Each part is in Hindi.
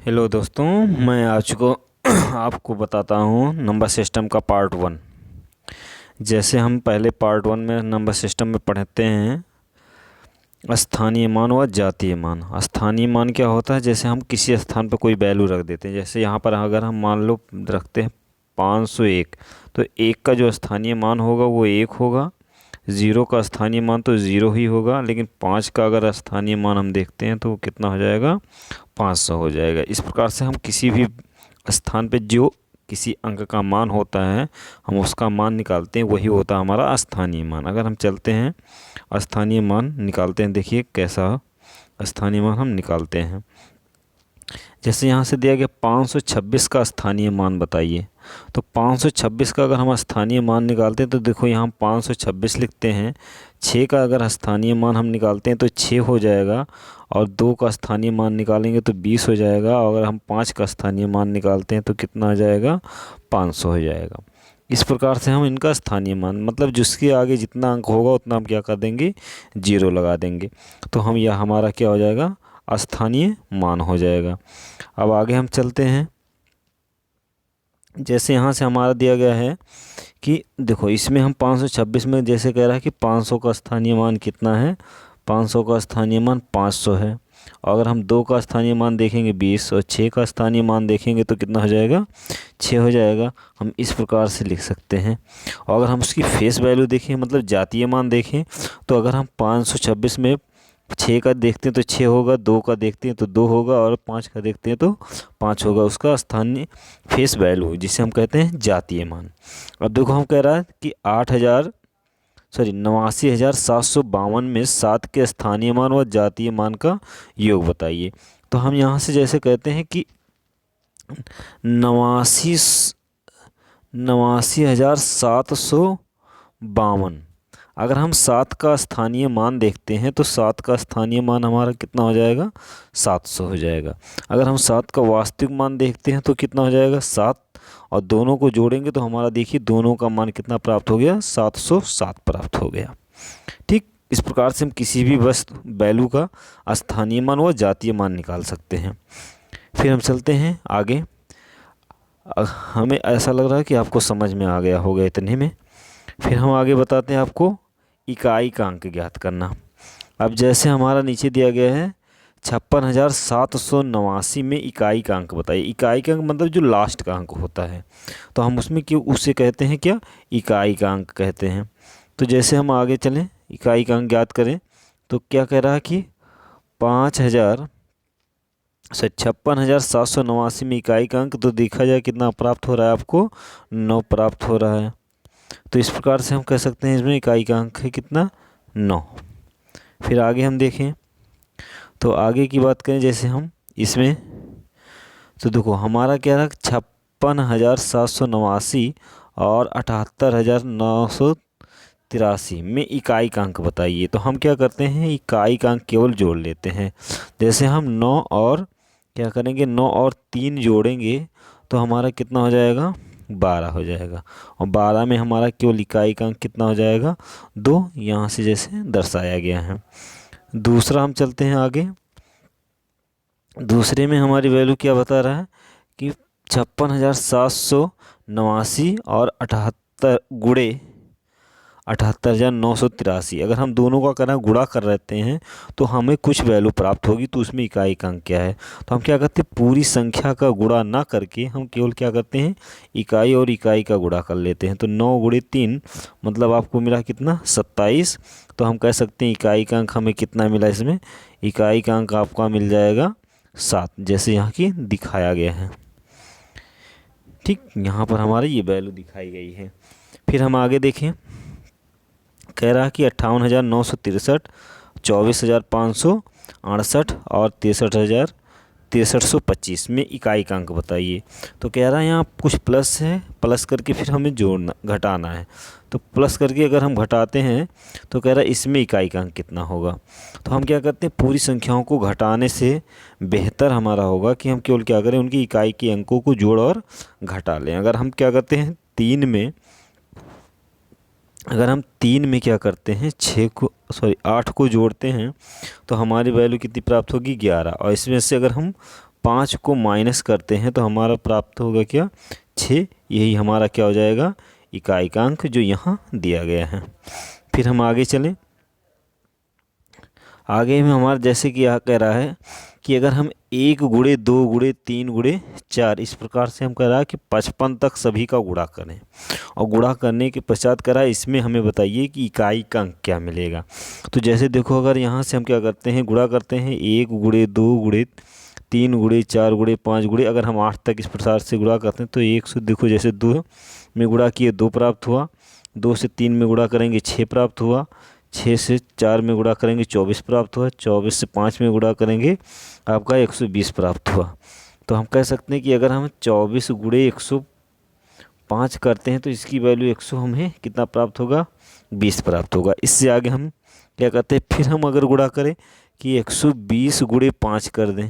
हेलो दोस्तों, मैं आज को आपको बताता हूँ नंबर सिस्टम का पार्ट वन। जैसे हम पहले पार्ट वन में नंबर सिस्टम में पढ़ते हैं स्थानीय मान व जातीय मान। स्थानीय मान क्या होता है? जैसे हम किसी स्थान पर कोई वैल्यू रख देते हैं। जैसे यहाँ पर अगर हम मान लो रखते हैं 501, तो एक का जो स्थानीय मान होगा वो एक होगा, ज़ीरो का स्थानीय मान तो ज़ीरो ही होगा, लेकिन 5 का अगर स्थानीय मान हम देखते हैं तो वो कितना हो जाएगा? 500 हो जाएगा। इस प्रकार से हम किसी भी स्थान पे जो किसी अंक का मान होता है हम उसका मान निकालते हैं, वही होता है हमारा स्थानीय मान। अगर हम चलते हैं स्थानीय मान निकालते हैं, देखिए कैसा स्थानीय मान हम निकालते हैं। जैसे यहाँ से दिया गया 526 का स्थानीय मान बताइए, तो 526 का अगर हम स्थानीय मान निकालते हैं तो देखो यहाँ 526 लिखते हैं। 6 का अगर स्थानीय मान हम निकालते हैं तो 6 हो जाएगा, और 2 का स्थानीय मान निकालेंगे तो 20 हो जाएगा, और अगर हम 5 का स्थानीय मान निकालते हैं तो कितना आ जाएगा? 500 हो जाएगा। इस प्रकार से हम इनका स्थानीय मान, मतलब जिसके आगे जितना अंक होगा उतना हम क्या कर देंगे? जीरो लगा देंगे। तो हम यह हमारा क्या हो जाएगा? स्थानीय मान हो जाएगा। अब आगे हम चलते हैं। जैसे यहाँ से हमारा दिया गया है कि देखो इसमें हम 526 में जैसे कह रहा है कि 500 का स्थानीय मान कितना है? 500 का स्थानीय मान 500 है। और अगर हम 2 का स्थानीय मान देखेंगे 20, और 6 का स्थानीय मान देखेंगे तो कितना हो जाएगा? 6 हो जाएगा। हम इस प्रकार से लिख सकते हैं। और अगर हम उसकी फेस वैल्यू देखें, मतलब जातीय मान देखें, तो अगर हम 526 में 6 का देखते हैं तो 6 होगा, 2 का देखते हैं तो 2 होगा, और 5 का देखते हैं तो 5 होगा। उसका स्थानीय फेस वैल्यू जिसे हम कहते हैं जातीय मान। अब देखो हम कह रहा है कि 89,752 में 7 के स्थानीय मान व जातीय मान का योग बताइए। तो हम यहाँ से जैसे कहते हैं कि 89,752, अगर हम 7 का स्थानीय मान देखते हैं तो 7 का स्थानीय मान हमारा कितना हो जाएगा? 700 हो जाएगा। अगर हम 7 का वास्तविक मान देखते हैं तो कितना हो जाएगा? 7, और दोनों को जोड़ेंगे तो हमारा देखिए दोनों का मान कितना प्राप्त हो गया? 707 प्राप्त हो गया। ठीक, इस प्रकार से हम किसी भी वस्तु वैल्यू का स्थानीय मान व जातीय मान निकाल सकते हैं। फिर हम चलते हैं आगे। हमें ऐसा लग रहा है कि आपको समझ में आ गया होगा इतने में। फिर हम आगे बताते हैं आपको इकाई का अंक ज्ञात करना। अब जैसे हमारा नीचे दिया गया है 56,789 में इकाई का अंक बताइए। इकाई का अंक मतलब जो लास्ट का अंक होता है, तो हम उसमें क्यों उसे कहते हैं क्या? इकाई का अंक कहते हैं। तो जैसे हम आगे चलें इकाई का अंक ज्ञात करें, तो क्या कह रहा है कि 56,789 में इकाई का अंक, तो देखा जाए कितना प्राप्त हो रहा है आपको? 9 प्राप्त हो रहा है। तो इस प्रकार से हम कह सकते हैं इसमें इकाई का अंक है कितना? 9। फिर आगे हम देखें तो आगे की बात करें जैसे हम इसमें, तो देखो हमारा क्या रहा? 56,789 और 78,983 में इकाई का अंक बताइए। तो हम क्या करते हैं? इकाई का अंक केवल जोड़ लेते हैं। जैसे हम 9 और क्या करेंगे? 9 और 3 जोड़ेंगे तो हमारा कितना हो जाएगा? 12 हो जाएगा। और 12 में हमारा केवल इकाई का अंक कितना हो जाएगा? 2, यहाँ से जैसे दर्शाया गया है। दूसरा हम चलते हैं आगे। दूसरे में हमारी वैल्यू क्या बता रहा है कि 56,789 और 78 गुणे 78,983, अगर हम दोनों का करना गुणा कर रहते हैं तो हमें कुछ वैल्यू प्राप्त होगी। तो उसमें इकाई का अंक क्या है? तो हम क्या करते हैं? पूरी संख्या का गुणा ना करके हम केवल क्या करते हैं? इकाई और इकाई का गुणा कर लेते हैं। तो 9 गुणे 3 मतलब आपको मिला कितना? 27। तो हम कह सकते हैं इकाई का अंक हमें कितना मिला इसमें? इकाई का अंक आपका मिल जाएगा 7, जैसे यहाँ की दिखाया गया है। ठीक, यहाँ पर हमारी ये वैल्यू दिखाई गई है। फिर हम आगे देखें, कह रहा है कि 58,963, 24,568 और 63,625 में इकाई का अंक बताइए। तो कह रहा है यहाँ कुछ प्लस है, प्लस करके फिर हमें जोड़ना घटाना है। तो प्लस करके अगर हम घटाते हैं तो कह रहा है इसमें इकाई का अंक कितना होगा? तो हम क्या करते हैं? पूरी संख्याओं को घटाने से बेहतर हमारा होगा कि हम केवल क्या करें? उनकी इकाई के अंकों को जोड़ और घटा लें। अगर हम क्या करते हैं? 3 में अगर हम 3 में क्या करते हैं? 8 को जोड़ते हैं तो हमारी वैल्यू कितनी प्राप्त होगी? 11। और इसमें से अगर हम 5 को माइनस करते हैं तो हमारा प्राप्त होगा क्या, 6। यही हमारा क्या हो जाएगा, इकाइकांक जो यहाँ दिया गया है। फिर हम आगे चलें। आगे में हमारा जैसे कि यह कह रहा है कि अगर हम 1 गुणे 2 गुणे 3 गुणे 4 इस प्रकार से हम कह रहा है कि 55 तक सभी का गुणा करें, और गुणा करने के पश्चात कह रहा है इसमें हमें बताइए कि इकाई का अंक क्या मिलेगा। तो जैसे देखो, अगर यहाँ से हम क्या करते हैं, गुणा करते हैं 1 गुणे 2 गुणे 3 गुणे 4 गुणे 5 गुणे, अगर हम 8 तक इस प्रकार से गुणा करते हैं तो 1 से देखो जैसे 2 में गुणा किए 2 प्राप्त हुआ, 2 से 3 में गुणा करेंगे 6 प्राप्त हुआ, 6 से 4 में गुणा करेंगे 24 प्राप्त हुआ, 24 से 5 में गुणा करेंगे आपका 120 प्राप्त हुआ। तो हम कह सकते हैं कि अगर हम 24 गुणे 105 करते हैं तो इसकी वैल्यू 100 हमें कितना प्राप्त होगा, 20 प्राप्त होगा। इससे आगे हम क्या करते हैं, फिर हम अगर गुणा करें कि 120 गुणे 5 कर दें,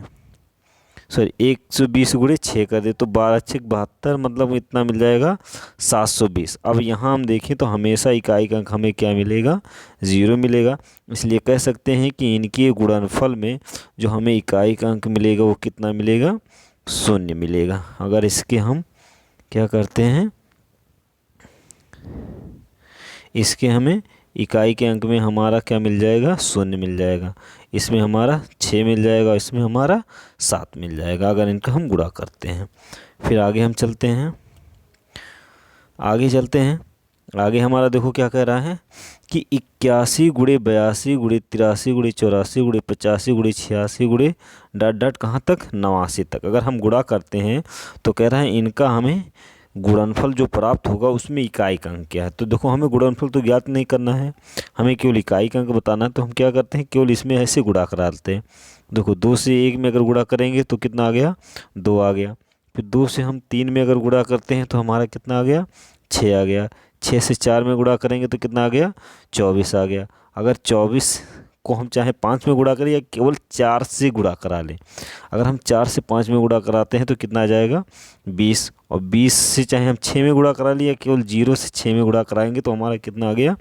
सॉरी 120 गुणे 6 कर दें तो 12 6 72, मतलब इतना मिल जाएगा 720। अब यहाँ हम देखें तो हमेशा इकाई का अंक हमें क्या मिलेगा, 0 मिलेगा। इसलिए कह सकते हैं कि इनके गुणनफल में जो हमें इकाई का अंक मिलेगा वो कितना मिलेगा, 0 मिलेगा। अगर इसके हम क्या करते हैं, इसके हमें इकाई के अंक में हमारा क्या मिल जाएगा, 0 मिल जाएगा। इसमें हमारा 6 मिल जाएगा, इसमें हमारा 7 मिल जाएगा अगर इनका हम गुणा करते हैं। फिर आगे हम चलते हैं, आगे चलते हैं। आगे हमारा देखो क्या कह रहा है कि 81 गुणे 82 गुणे 83 गुणे 84 गुणे 85 गुणे 86 गुणे डॉट डॉट कहाँ तक, 89 तक अगर हम गुणा करते हैं तो कह रहा है इनका हमें गुणनफल जो प्राप्त होगा उसमें इकाई का अंक क्या है। तो देखो हमें गुणनफल तो ज्ञात नहीं करना है, हमें केवल इकाई का अंक बताना है। तो हम क्या करते हैं, केवल इसमें ऐसे गुणा करा लेते हैं। देखो 2 से 1 में अगर गुणा करेंगे तो कितना आ गया, 2 आ गया। फिर 2 से हम 3 में अगर गुणा करते हैं तो हमारा कितना आ गया, 6 आ गया। 6 से 4 में गुणा करेंगे तो कितना आ गया, 24 आ गया। अगर 24 को हम चाहे 5 में गुणा करें या केवल 4 से गुणा करा लें, अगर हम 4 से 5 में गुणा कराते हैं तो कितना आ जाएगा, 20। और 20 से चाहे हम 6 में गुणा करा लिया, केवल 0 से 6 में गुणा कराएंगे तो हमारा कितना आ गया,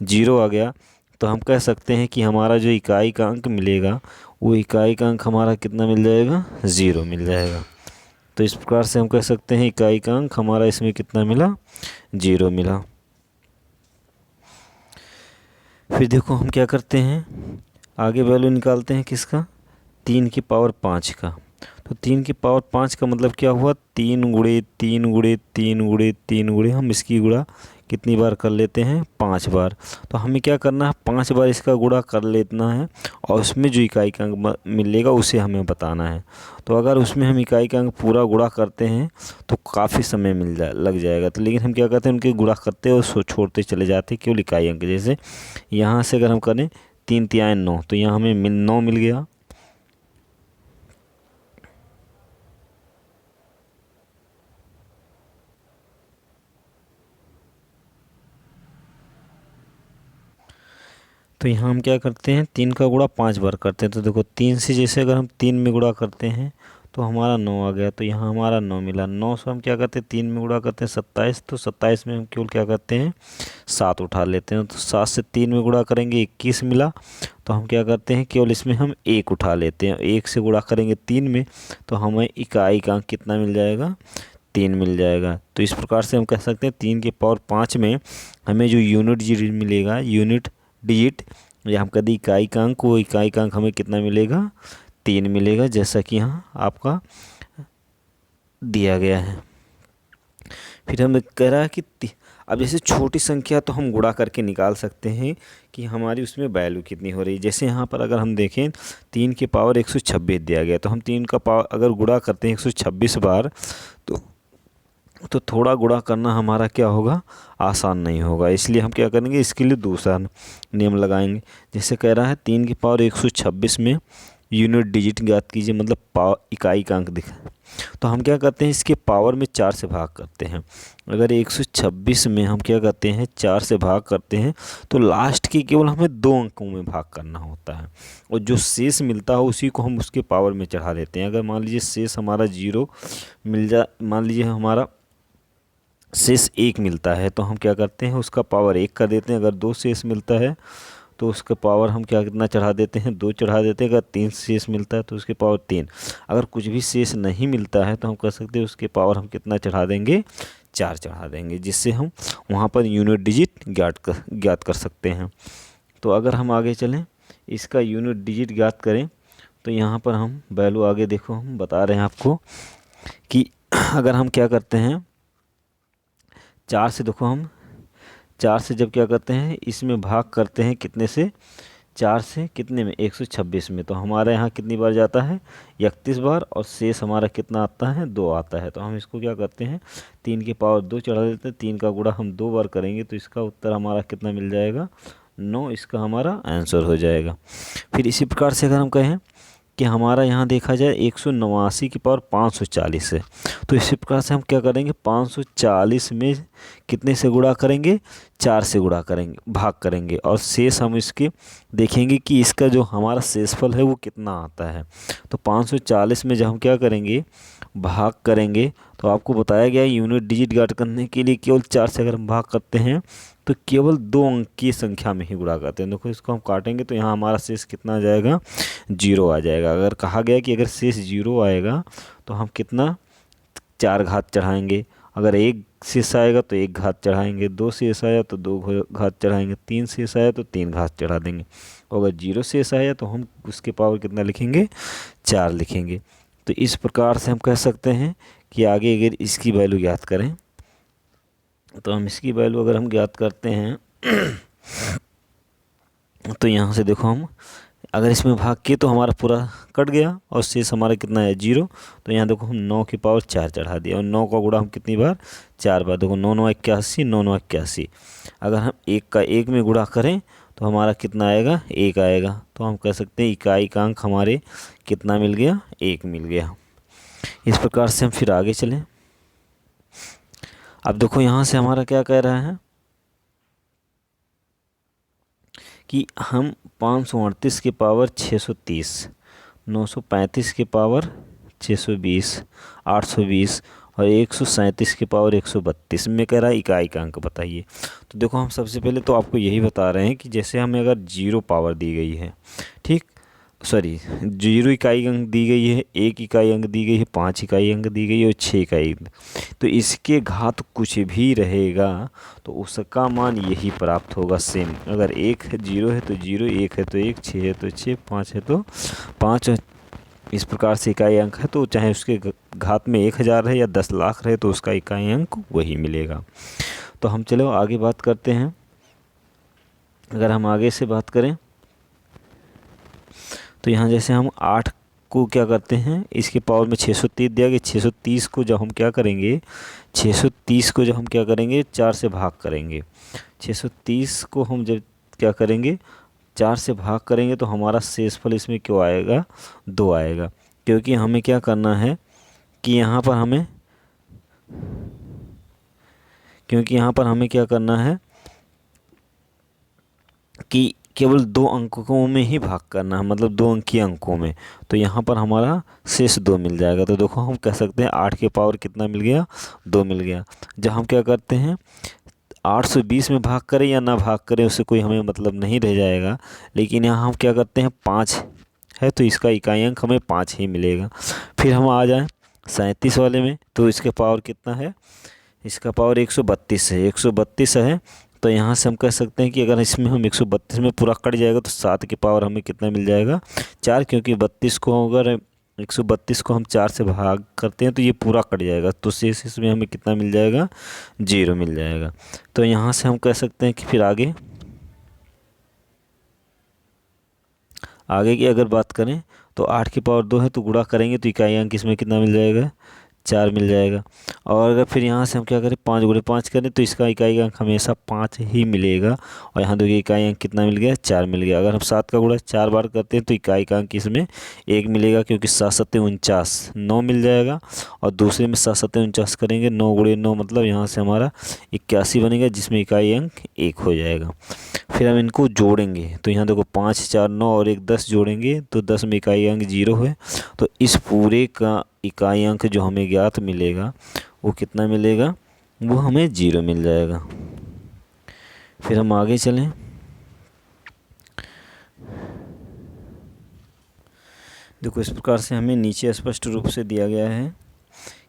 0 आ गया। तो हम कह सकते हैं कि हमारा जो इकाई का अंक मिलेगा वो इकाई का अंक हमारा कितना मिल जाएगा, 0 मिल जाएगा। तो इस प्रकार से हम कह सकते हैं इकाई का अंक हमारा इसमें कितना मिला, 0 मिला। फिर देखो हम क्या करते हैं, आगे वैल्यू निकालते हैं किसका, 3 की पावर 5 का। तो 3 की पावर 5 का मतलब क्या हुआ, 3 गुणे 3 गुणे 3 गुणे 3 गुणे, हम इसकी गुणा कितनी बार कर लेते हैं, 5 बार। तो हमें क्या करना है, 5 बार इसका गुणा कर लेना है और उसमें जो इकाई का अंक मिलेगा उसे हमें बताना है। तो अगर उसमें हम इकाई का अंक पूरा गुणा करते हैं तो काफ़ी समय लग जाएगा। तो लेकिन हम क्या करते हैं, उनके गुणा करते और छोड़ते चले जाते हैं केवल इकाई अंक। जैसे यहाँ से अगर हम करें 3 तिहाई 9, तो यहाँ हमें 9 मिल गया। तो यहाँ हम क्या करते हैं, 3 का गुणा 5 बार करते हैं। तो देखो 3 से जैसे अगर हम 3 में गुणा करते हैं तो हमारा 9 आ गया। तो यहाँ हमारा 9 मिला। 9 से हम क्या करते हैं, 3 में गुणा करते हैं 27। तो 27 में हम केवल क्या करते हैं, 7 उठा लेते हैं। तो 7 से 3 में गुणा करेंगे 21 मिला। तो हम क्या करते हैं, केवल इसमें हम 1 उठा लेते हैं। 1 से गुणा करेंगे 3 में तो हमें इकाई का अंक कितना मिल जाएगा, 3 मिल जाएगा। तो इस प्रकार से हम कह सकते हैं 3 की पावर 5 में हमें जो यूनिट डिजिट मिलेगा, यूनिट डिजिट या हम कभी इकाई का अंक, वो इकाई का अंक हमें कितना मिलेगा, 3 मिलेगा, जैसा कि यहाँ आपका दिया गया है। फिर हम कह रहा है कि अब जैसे छोटी संख्या तो हम गुणा करके निकाल सकते हैं कि हमारी उसमें वैल्यू कितनी हो रही है। जैसे यहाँ पर अगर हम देखें 3 की पावर 126 दिया गया, तो हम 3 का पावर अगर गुणा करते हैं 126 बार तो थोड़ा गुणा करना हमारा क्या होगा, आसान नहीं होगा। इसलिए हम क्या करेंगे, इसके लिए दूसरा नियम लगाएंगे। जैसे कह रहा है 3 की पावर 126 में यूनिट डिजिट ज्ञात कीजिए, मतलब पावर इकाई का अंक दिखा। तो हम क्या करते हैं, इसके पावर में 4 से भाग करते हैं। अगर 126 में हम क्या करते हैं, 4 से भाग करते हैं तो लास्ट के केवल हमें 2 अंकों में भाग करना होता है, और जो शेष मिलता है उसी को हम उसके पावर में चढ़ा देते हैं। अगर मान लीजिए शेष हमारा 0 मिल जा, मान लीजिए हमारा शेष 1 मिलता है तो हम क्या करते हैं, उसका पावर 1 कर देते हैं। अगर 2 शेष मिलता है तो उसके पावर हम क्या कितना चढ़ा देते हैं, 2 चढ़ा देते हैं। अगर 3 शेष मिलता है तो उसके पावर 3। अगर कुछ भी शेष नहीं मिलता है तो हम कह सकते हैं उसके पावर हम कितना चढ़ा देंगे, 4 चढ़ा देंगे, जिससे हम वहाँ पर यूनिट डिजिट ज्ञात कर सकते हैं। तो अगर हम आगे चलें, इसका यूनिट डिजिट ज्ञात करें, तो यहाँ पर हम वैल्यू आगे देखो, हम बता रहे हैं आपको कि अगर हम क्या करते हैं, 4 से देखो, हम 4 से जब क्या करते हैं, इसमें भाग करते हैं कितने से, 4 से कितने में, 126 में, तो हमारे यहाँ कितनी बार जाता है, 31 बार, और शेष हमारा कितना आता है, 2 आता है। तो हम इसको क्या करते हैं, 3 के पावर 2 चढ़ा देते हैं। 3 का गुणा हम 2 बार करेंगे तो इसका उत्तर हमारा कितना मिल जाएगा, 9। इसका हमारा आंसर हो जाएगा। फिर इसी प्रकार से अगर हम कहें कि हमारा यहाँ देखा जाए 189 की पावर 540 है, तो इसी प्रकार से हम क्या करेंगे, 540 में कितने से गुणा करेंगे, 4 से गुणा करेंगे, भाग करेंगे, और शेष हम इसके देखेंगे कि इसका जो हमारा शेषफल है वो कितना आता है। तो 540 में जब हम क्या करेंगे, भाग करेंगे, तो आपको बताया गया है यूनिट डिजिट ज्ञात करने के लिए केवल 4 से अगर हम भाग करते हैं तो केवल 2 अंक की संख्या में ही गुणा करते हैं। देखो इसको हम काटेंगे तो यहाँ हमारा शेष कितना आ जाएगा, 0 आ जाएगा। अगर कहा गया कि अगर शेष 0 आएगा तो हम कितना, 4 घात चढ़ाएंगे। अगर 1 शेष आएगा तो 1 घात चढ़ाएंगे, 2 शेष आया तो 2 घात चढ़ाएंगे, 3 शेष आया तो 3 घात चढ़ा देंगे, और अगर 0 शेष आया तो हम उसके पावर कितना लिखेंगे, 4 लिखेंगे। तो इस प्रकार से हम कह सकते हैं कि आगे अगर इसकी वैल्यू ज्ञात करें, तो हम इसकी वैल्यू अगर हम ज्ञात करते हैं तो यहाँ से देखो, हम अगर इसमें भाग किए तो हमारा पूरा कट गया और शेष हमारा कितना है, 0। तो यहाँ देखो हम 9 की पावर 4 चढ़ा दिया, और 9 का गुणा हम कितनी बार, 4 बार। देखो 9 9 81, 9 9 81। अगर हम 1 का 1 में गुणा करें तो हमारा कितना आएगा, 1 आएगा। तो हम कह सकते हैं इकाई का अंक हमारे कितना मिल गया, 1 मिल गया। इस प्रकार से हम फिर आगे चलें। अब देखो यहाँ से हमारा क्या कह रहा है कि हम 538 के पावर 630, 935 के पावर 620, 820 और 137 के पावर 132 में कह रहा है इकाई का अंक बताइए। तो देखो हम सबसे पहले तो आपको यही बता रहे हैं कि जैसे हमें अगर 0 पावर दी गई है, ठीक, सॉरी 0 इकाई अंक दी गई है, 1 इकाई अंक दी गई है, 5 इकाई अंक दी गई है और 6 इकाई अंक, तो इसके घात कुछ भी रहेगा तो उसका मान यही प्राप्त होगा सेम। अगर 1 है 0 है तो 0, 1 है तो 1, 6 है तो 6, 5 है तो 5, इस प्रकार से इकाई अंक है। तो चाहे उसके घात में 1000 रहे या 10 लाख रहे तो उसका इकाई अंक वही मिलेगा। तो हम चलो आगे बात करते हैं। अगर हम आगे से बात करें तो यहाँ जैसे हम 8 को क्या करते हैं, इसके पावर में 630 दिया गया, 630 को जब हम क्या करेंगे, 630 को जब हम क्या करेंगे, 4 से भाग करेंगे। 630 को हम जब क्या करेंगे, 4 से भाग करेंगे तो हमारा शेषफल इसमें क्यों आएगा, 2 आएगा। क्योंकि हमें क्या करना है कि यहाँ पर हमें क्या करना है कि केवल 2 अंकों में ही भाग करना है, मतलब 2 अंकीय अंकों में। तो यहाँ पर हमारा शेष 2 मिल जाएगा। तो देखो हम कह सकते हैं 8 के पावर कितना मिल गया, 2 मिल गया। जब हम क्या करते हैं 820 में भाग करें या ना भाग करें उससे कोई हमें मतलब नहीं रह जाएगा, लेकिन यहाँ हम क्या करते हैं 5 है तो इसका इकाई अंक हमें 5 ही मिलेगा। फिर हम आ जाएँ 37 वाले में, तो इसके पावर कितना है, इसका पावर 132 है, 132 है। तो यहाँ से हम कह सकते हैं कि अगर इसमें हम 132 में पूरा कट जाएगा तो 7 की पावर हमें कितना मिल जाएगा, 4, क्योंकि 32 को अगर 132 को हम 4 से भाग करते हैं तो ये पूरा कट जाएगा, तो शेष इसमें हमें कितना मिल जाएगा, 0 मिल जाएगा। तो यहाँ से हम कह सकते हैं कि फिर आगे की अगर बात करें तो 8 की पावर 2 है तो गुणा करेंगे तो इकाई अंक इसमें कितना मिल जाएगा, 4 मिल जाएगा। और अगर फिर यहाँ से हम क्या करें 5 गुणे 5 करें तो इसका इकाई अंक हमेशा 5 ही मिलेगा। और यहाँ देखिए इकाई अंक कितना मिल गया, 4 मिल गया। अगर हम 7 का गुणा 4 बार करते हैं तो इकाई का अंक इसमें 1 मिलेगा, क्योंकि 7 7 49, 9 मिल जाएगा। और दूसरे में 7 7 49 करेंगे, 9 गुणे 9 मतलब यहाँ से हमारा 81 बनेगा, जिसमें इकाई अंक 1 हो जाएगा। फिर हम इनको जोड़ेंगे तो यहाँ देखो 5 4 9 और 1 10 जोड़ेंगे तो 10 में इकाई अंक 0 है। तो इस पूरे का इकाई अंक जो हमें ज्ञात मिलेगा वो कितना मिलेगा, वो हमें 0 मिल जाएगा। फिर हम आगे चलें। देखो इस प्रकार से हमें नीचे स्पष्ट रूप से दिया गया है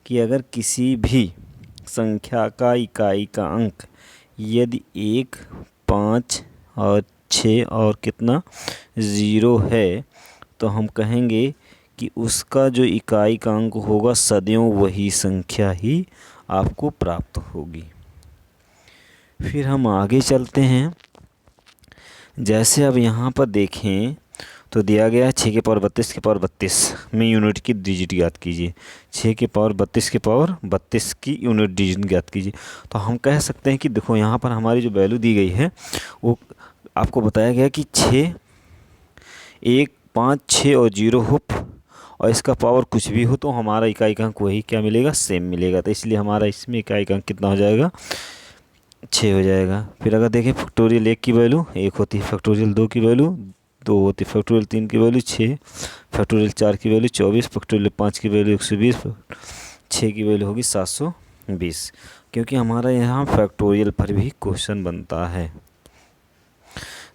कि अगर किसी भी संख्या का इकाई का अंक यदि 1, 5 और 6 और कितना 0 है तो हम कहेंगे कि उसका जो इकाई का अंक होगा सदैव वही संख्या ही आपको प्राप्त होगी। फिर हम आगे चलते हैं। जैसे अब यहाँ पर देखें तो दिया गया है 6 के पावर 32 के पावर 32 में यूनिट की डिजिट ज्ञात कीजिए। 6 के पावर 32 के पावर 32 की यूनिट डिजिट ज्ञात कीजिए। तो हम कह सकते हैं कि देखो यहाँ पर हमारी जो वैल्यू दी गई है वो आपको बताया गया कि 6, 1, 5, 6 और 0 हो और इसका पावर कुछ भी हो तो हमारा इकाई का अंक वही क्या मिलेगा, सेम मिलेगा। तो इसलिए हमारा इसमें इकाई का अंक कितना हो जाएगा, 6 हो जाएगा। फिर अगर देखें फैक्टोरियल 1 की वैल्यू 1 होती है, फैक्टोरियल 2 की वैल्यू 2 होती है, फैक्टोरियल 3 की वैल्यू 6, फैक्टोरियल 4 की वैल्यू 24, फैक्टोरियल 5 की वैल्यू 120, 6 की वैल्यू होगी 720। क्योंकि हमारा यहाँ फैक्टोरियल पर भी क्वेश्चन बनता है।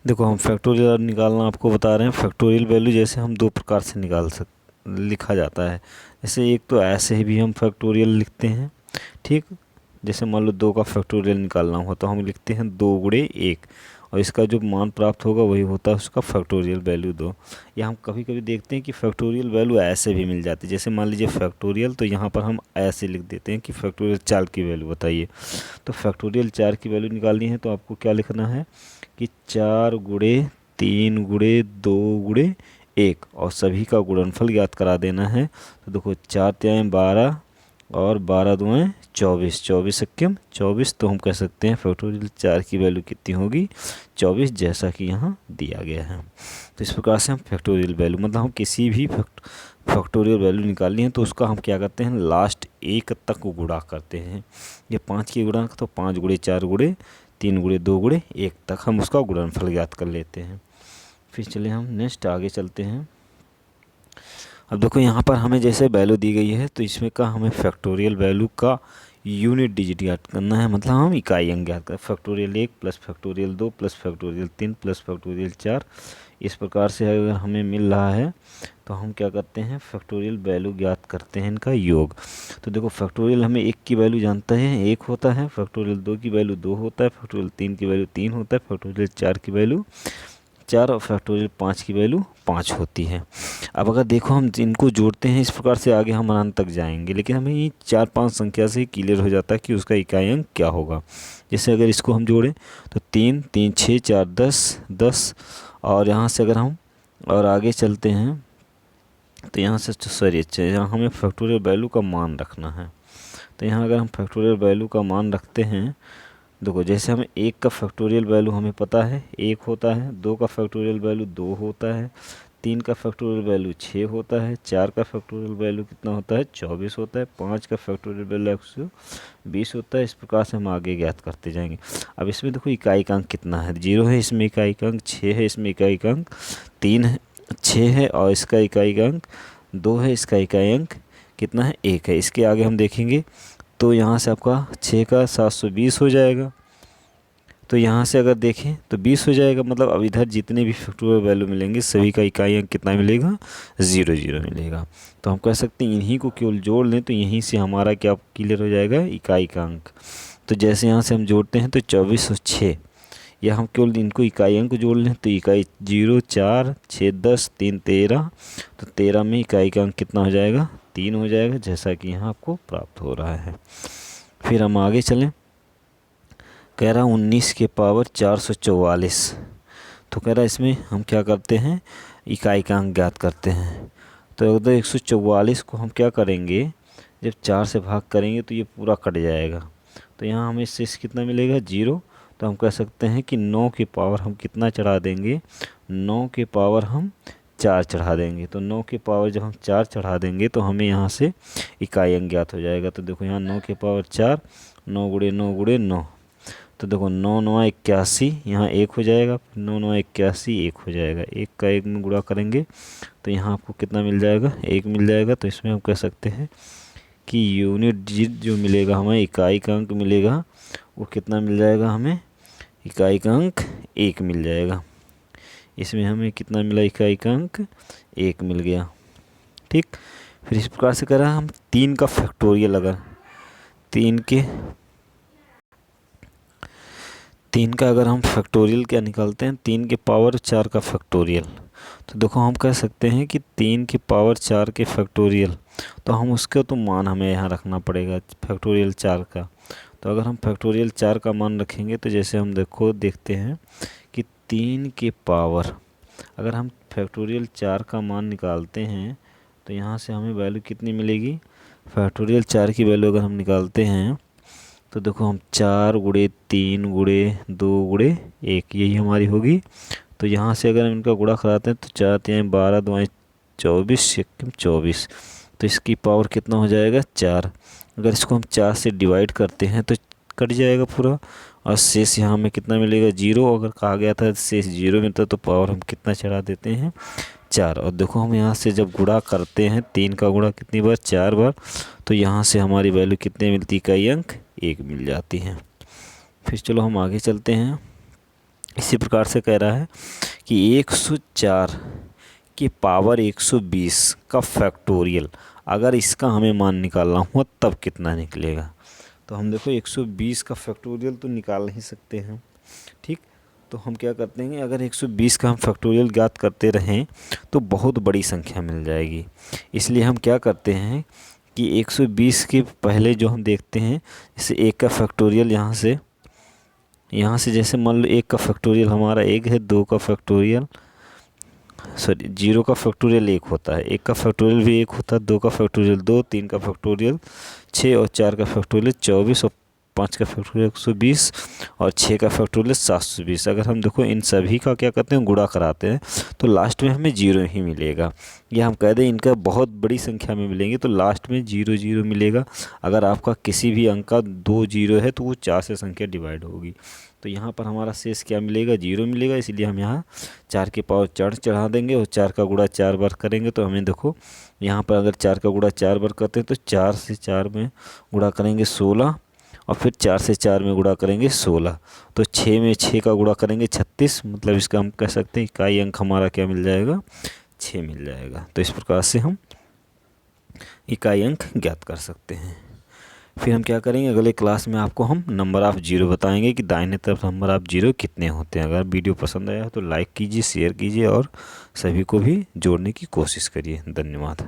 देखो हम फैक्टोरियल निकालना आपको बता रहे हैं। फैक्टोरियल वैल्यू जैसे हम दो प्रकार से लिखा जाता है। जैसे एक तो ऐसे ही भी हम फैक्टोरियल लिखते हैं, ठीक। जैसे मान लो 2 का फैक्टोरियल निकालना हो तो हम लिखते हैं 2 गुणे 1 और इसका जो मान प्राप्त होगा वही होता है उसका फैक्टोरियल वैल्यू 2। या हम कभी कभी देखते हैं कि फैक्टोरियल वैल्यू ऐसे भी मिल जाती है। जैसे मान लीजिए फैक्टोरियल, तो यहाँ पर हम ऐसे लिख देते हैं कि फैक्टोरियल 4 की वैल्यू बताइए। तो फैक्टोरियल 4 की वैल्यू निकालनी है तो आपको क्या लिखना है कि 4 गुणे 3 गुणे 2 गुणे 1 और सभी का गुणनफल ज्ञात करा देना है। तो देखो 4 तिहाई 12 और 12 दुआएं 24, 24 सक्यम 24। तो हम कह सकते हैं फैक्टोरियल 4 की वैल्यू कितनी होगी, 24, जैसा कि यहाँ दिया गया है। तो इस प्रकार से हम फैक्टोरियल वैल्यू मतलब हम किसी भी फैक्टोरियल वैल्यू निकालनी है तो उसका हम क्या करते हैं, लास्ट 1 तक गुणा करते हैं। ये 5 की गुणा तो 5 गुणे 4 गुणे 3 गुणे 2 गुणे 1 तक हम उसका गुणनफल ज्ञात कर लेते हैं। फिर चलिए हम नेक्स्ट आगे चलते हैं। अब देखो यहाँ पर हमें जैसे वैल्यू दी गई है तो इसमें का हमें फैक्टोरियल वैल्यू का यूनिट डिजिट ज्ञात करना है, मतलब हम इकाई अंक ज्ञात करें। Factorial 1 plus factorial 2 plus factorial 3 plus factorial 4, इस प्रकार से अगर हमें मिल रहा है तो हम क्या करते हैं, फैक्टोरियल वैल्यू ज्ञात करते हैं इनका योग। तो देखो फैक्टोरियल हमें 1 की वैल्यू जानता है 1 होता है, फैक्टोरियल 2 की वैल्यू 2 होता है, फैक्टोरियल 3 की वैल्यू 3 होता है, फैक्टोरियल 4 की वैल्यू 4 और फैक्टोरियल 5 की वैल्यू 5 होती है। अब अगर देखो हम इनको जोड़ते हैं इस प्रकार से आगे हम अनंत तक जाएंगे, लेकिन हमें ये 4-5 संख्या से क्लियर हो जाता है कि उसका इकाई अंक क्या होगा। जैसे अगर इसको हम जोड़ें तो 3 3 6 4 10 10 और यहाँ से अगर हम और आगे चलते हैं तो यहाँ से सॉरी अच्छा यहाँ हमें फैक्टोरियल वैल्यू का मान रखना है। तो यहाँ अगर हम फैक्टोरियल वैल्यू का मान रखते हैं, देखो जैसे हमें 1 का फैक्टोरियल वैल्यू हमें पता है 1 होता है, 2 का फैक्टोरियल वैल्यू 2 होता है, 3 का फैक्टोरियल वैल्यू 6 होता है, 4 का फैक्टोरियल वैल्यू कितना होता है 24 होता है, 5 का फैक्टोरियल वैल्यू 120 होता है। इस प्रकार से हम आगे ज्ञात करते जाएंगे। अब इसमें देखो इकाई का अंक कितना है, 0 है, इसमें इकाई का अंक 6 है, इसमें इकाई का अंक 3 है 6 है और इसका इकाई का अंक 2 है, इसका इकाई अंक कितना है 1 है। इसके आगे हम देखेंगे तो यहाँ से आपका 6 का 720 हो जाएगा। तो यहाँ से अगर देखें तो 20 हो जाएगा, मतलब अब इधर जितने भी फैक्टोरियल वैल्यू मिलेंगे सभी का इकाई अंक कितना मिलेगा, 0 0 मिलेगा। तो हम कह सकते हैं इन्हीं को केवल जोड़ लें तो यहीं से हमारा क्या क्लियर हो जाएगा, इकाई का अंक। तो जैसे यहाँ से हम जोड़ते हैं तो 24 और 6, या हम केवल इनको इकाई अंक जोड़ लें तो इकाई 0 4 6 10 3 13, तो 13 में इकाई का अंक कितना हो जाएगा, 3 हो जाएगा, जैसा कि यहाँ आपको प्राप्त हो रहा है। फिर हम आगे चलें। कह रहा 19 के पावर 444। तो कह रहा इसमें हम क्या करते हैं, इकाई का अंक ज्ञात करते हैं। तो अगर 144 को हम क्या करेंगे, जब 4 से भाग करेंगे तो ये पूरा कट जाएगा। तो यहाँ हमें शेष कितना मिलेगा, 0। तो हम कह सकते हैं कि 9 के पावर हम कितना चढ़ा देंगे, 9 के पावर हम 4 चढ़ा देंगे। तो 9 के पावर जब हम 4 चढ़ा देंगे तो हमें यहाँ से इकाई अंक ज्ञात हो जाएगा। तो देखो यहाँ 9 के पावर 4, 9 गुणे 9 गुणे 9, तो देखो 9 9 81, यहाँ 1 हो जाएगा, 9 9 81 1 हो जाएगा, 1 का 1 में गुणा करेंगे तो यहाँ आपको कितना मिल जाएगा, 1 मिल जाएगा। तो इसमें हम कह सकते हैं कि यूनिट डिजिट जो मिलेगा हमें, इकाई का अंक मिलेगा, वो कितना मिल जाएगा हमें, इकाई का अंक 1 मिल जाएगा। इसमें हमें कितना मिला, इकाई का अंक 1 मिल गया। ठीक। फिर इस प्रकार से कह रहा है हम 3 का फैक्टोरियल, अगर 3 का अगर हम फैक्टोरियल क्या निकालते हैं, 3 के पावर 4 का फैक्टोरियल। तो देखो हम कह सकते हैं कि 3 की पावर 4 के फैक्टोरियल, तो हम उसका तो मान हमें यहाँ रखना पड़ेगा फैक्टोरियल 4 का। तो अगर हम फैक्टोरियल 4 का मान रखेंगे तो जैसे हम देखते हैं कि 3 के पावर, अगर हम फैक्टोरियल 4 का मान निकालते हैं तो यहाँ से हमें वैल्यू कितनी मिलेगी, फैक्टोरियल 4 की वैल्यू अगर हम निकालते हैं तो देखो हम 4 गुणे 3 गुणे 2 गुणे 1, यही हमारी होगी। तो यहाँ से अगर हम इनका गुणा कराते हैं तो 4 3 12 2 24 24, तो इसकी पावर कितना हो जाएगा 4। अगर इसको हम 4 से डिवाइड करते हैं तो कट जाएगा पूरा, और शेष यहाँ में कितना मिलेगा 0। अगर कहा गया था शेष 0 मिलता तो पावर हम कितना चढ़ा देते हैं 4। और देखो हम यहाँ से जब गुणा करते हैं 3 का गुणा कितनी बार 4 बार, तो यहाँ से हमारी वैल्यू कितनी मिलती, इकाई अंक 1 मिल जाती है। फिर चलो हम आगे चलते हैं। इसी प्रकार से कह रहा है कि 104 की पावर 120 का फैक्टोरियल, अगर इसका हमें मान निकालना हुआ तब कितना निकलेगा। तो हम देखो 120 का फैक्टोरियल तो निकाल नहीं सकते हैं, ठीक। तो हम क्या करते हैं, अगर 120 का हम फैक्टोरियल ज्ञात करते रहें तो बहुत बड़ी संख्या मिल जाएगी। इसलिए हम क्या करते हैं कि 120 के पहले जो हम देखते हैं, जैसे 1 का फैक्टोरियल यहाँ से जैसे मान लो 1 का फैक्टोरियल हमारा 1 है, 2 का फैक्टोरियल 0 का फैक्टोरियल 1 होता है, 1 का फैक्टोरियल भी 1 होता है, 2 का फैक्टोरियल 2, 3 का फैक्टोरियल 6 और 4 का फैक्टोरियल 24 और 5 का फैक्टोरियल 120 और 6 का फैक्टोरियल 720। अगर हम देखो इन सभी का क्या करते हैं, गुणा कराते हैं तो लास्ट में हमें 0 ही मिलेगा। या हम कह दें इनका बहुत बड़ी संख्या में मिलेंगे तो लास्ट में 0 0 मिलेगा। अगर आपका किसी भी अंक का 2 0 है तो वो 4 से संख्या डिवाइड होगी, तो यहाँ पर हमारा शेष क्या मिलेगा 0 मिलेगा। इसलिए हम यहाँ 4 के पावर चढ़ा देंगे और 4 का गुणा 4 बार करेंगे। तो हमें देखो यहाँ पर अगर 4 का गुणा 4 बार करते हैं तो 4 से 4 में गुणा करेंगे 16, और फिर 4 से 4 में गुणा करेंगे 16, तो 6 में 6 का गुणा करेंगे 36, मतलब इसका हम कह सकते हैं इकाई अंक हमारा क्या मिल जाएगा 6 मिल जाएगा। तो इस प्रकार से हम इकाई अंक ज्ञात कर सकते हैं। फिर हम क्या करेंगे, अगले क्लास में आपको हम नंबर ऑफ़ 0 बताएंगे कि दाहिने तरफ नंबर ऑफ़ 0 कितने होते हैं। अगर वीडियो पसंद आया तो लाइक कीजिए, शेयर कीजिए और सभी को भी जोड़ने की कोशिश करिए। धन्यवाद।